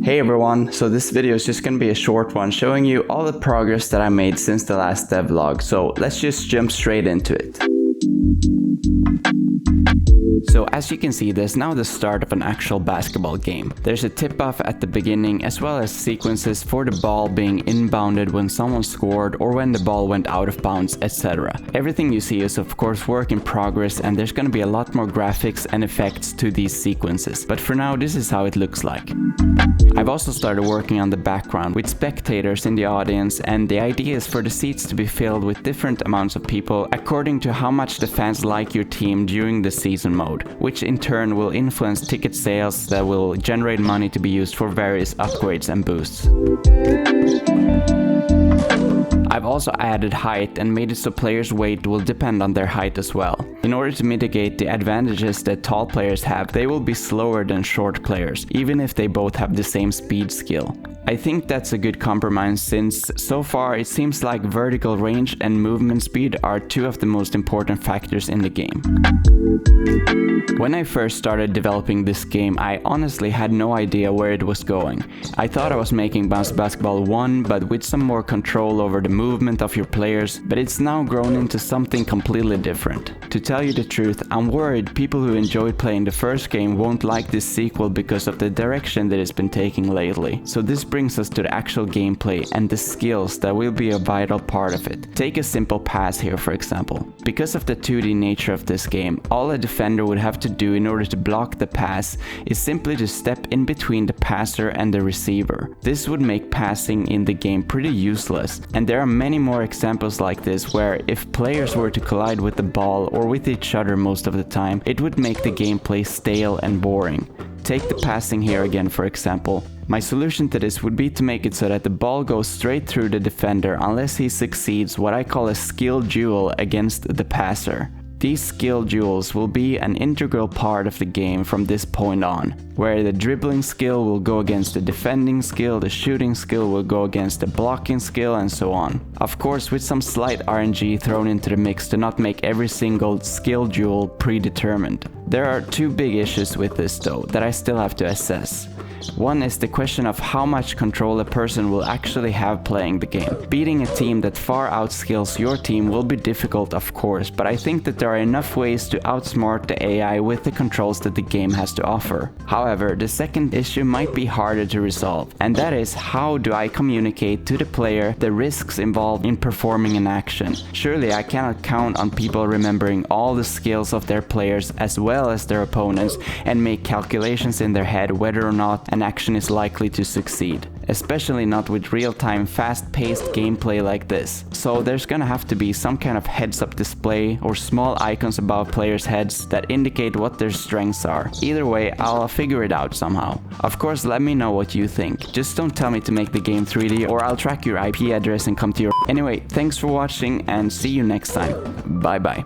Hey everyone, so this video is just gonna be a short one showing you all the progress that I made since the last devlog, so let's just jump straight into it. So as you can see, there's now the start of an actual basketball game. There's a tip-off at the beginning as well as sequences for the ball being inbounded when someone scored or when the ball went out of bounds, etc. Everything you see is of course work in progress, and there's gonna be a lot more graphics and effects to these sequences, but for now this is how it looks like. I've also started working on the background with spectators in the audience, and the idea is for the seats to be filled with different amounts of people according to how much the fans like your team during the season mode, which in turn will influence ticket sales that will generate money to be used for various upgrades and boosts. I've also added height and made it so players' weight will depend on their height as well. In order to mitigate the advantages that tall players have, they will be slower than short players, even if they both have the same speed skill. I think that's a good compromise, since so far it seems like vertical range and movement speed are two of the most important factors in the game. When I first started developing this game, I honestly had no idea where it was going. I thought I was making Bouncy Basketball 1, but with some more control over the movement of your players, but it's now grown into something completely different. To tell you the truth, I'm worried people who enjoyed playing the first game won't like this sequel because of the direction that it's been taking lately. So this brings us to the actual gameplay and the skills that will be a vital part of it. Take a simple pass here, for example. Because of the 2D nature of this game, all a defender would have to do in order to block the pass is simply to step in between the passer and the receiver. This would make passing in the game pretty useless, and there are many more examples like this where if players were to collide with the ball or with each other most of the time, it would make the gameplay stale and boring. Take the passing here again, for example. My solution to this would be to make it so that the ball goes straight through the defender unless he succeeds what I call a skill duel against the passer. These skill duels will be an integral part of the game from this point on, where the dribbling skill will go against the defending skill, the shooting skill will go against the blocking skill, and so on. Of course, with some slight RNG thrown into the mix to not make every single skill duel predetermined. There are two big issues with this though that I still have to assess. One is the question of how much control a person will actually have playing the game. Beating a team that far outskills your team will be difficult, of course, but I think that there are enough ways to outsmart the AI with the controls that the game has to offer. However, the second issue might be harder to resolve, and that is how do I communicate to the player the risks involved in performing an action. Surely I cannot count on people remembering all the skills of their players as well as their opponents and make calculations in their head whether or not an action is likely to succeed, especially not with real-time fast-paced gameplay like this. So there's gonna have to be some kind of heads-up display or small icons above players' heads that indicate what their strengths are. Either way, I'll figure it out somehow. Of course, let me know what you think. Just don't tell me to make the game 3D or I'll track your IP address and come to your... Anyway, thanks for watching and see you next time. Bye bye.